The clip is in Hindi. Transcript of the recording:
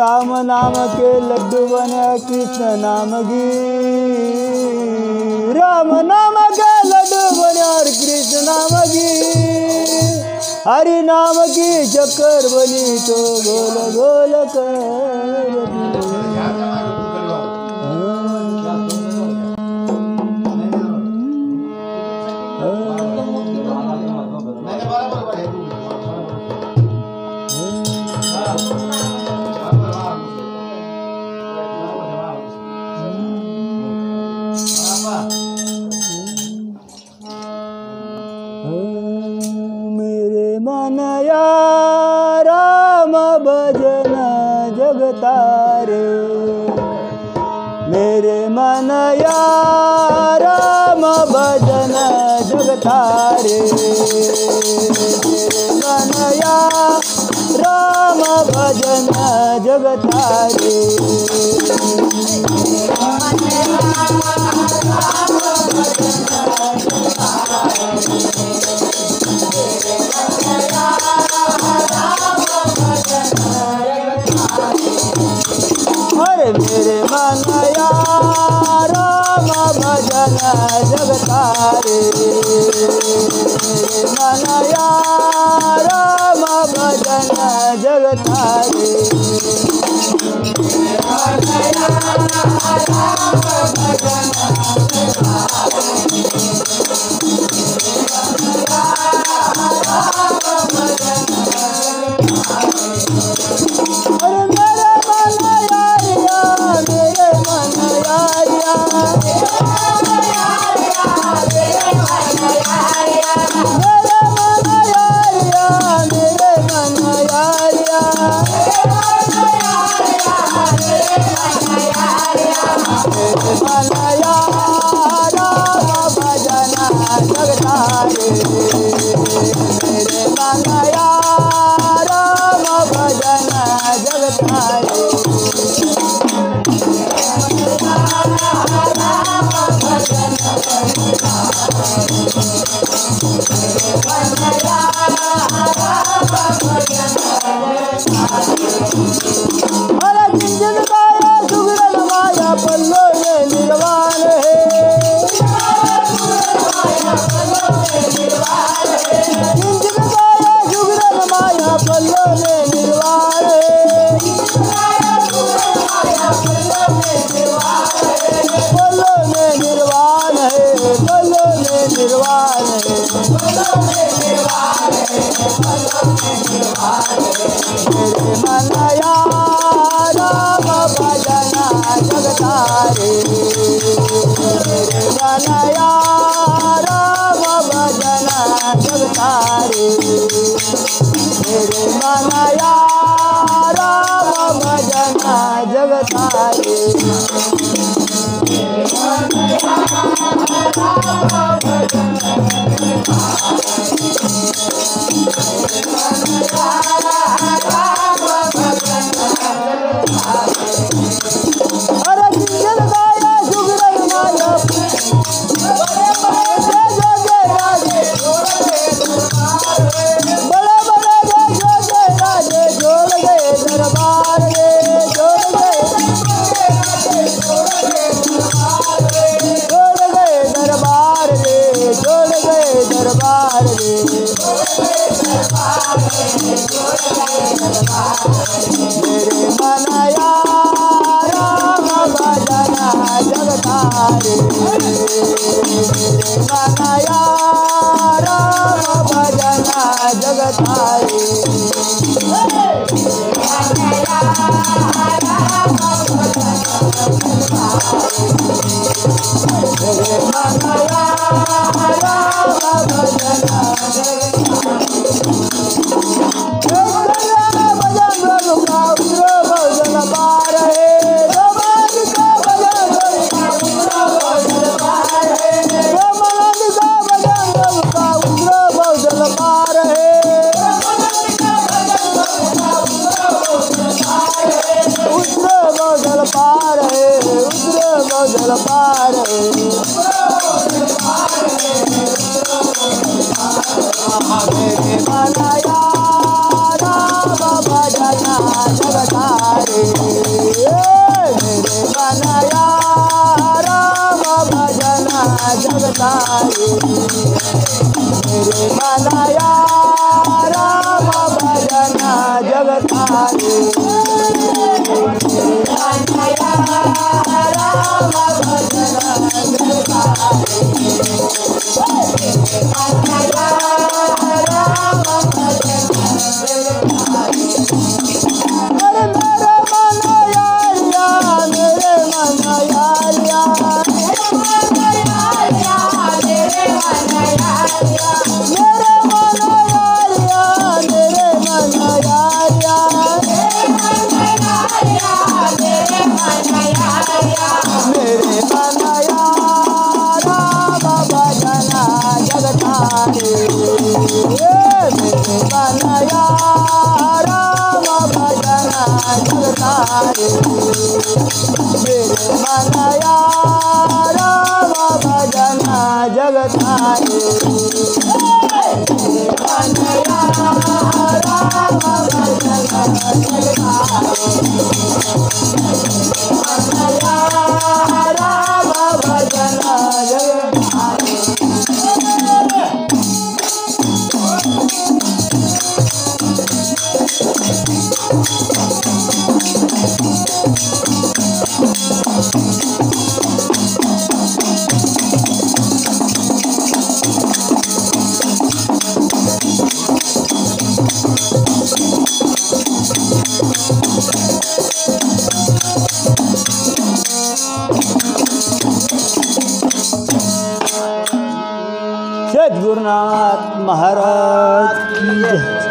राम नाम के लड्डू बने कृष्ण नाम घी। राम नाम के लड्डू बने और कृष्ण नाम घी। हरि नाम की चक्कर बनी तो गोल गोल कर। मेरे मन या राम भजन जगतारे। मेरे मन या राम भजन जगतारे। मेरे मन या राम भजन जगतारे। अरे मेरे मन या राम भजन जगतारे। मेरे मन या राम भजन जगतारे। जगतारे मेरे मनाया राम भजना जगतारे राम भजना मेरे मनाया राम भजना जगतारे मनाया राम भजना जगतारे मनाया राम भजना जगतारे सद्गुरुनाथ महाराज की जय।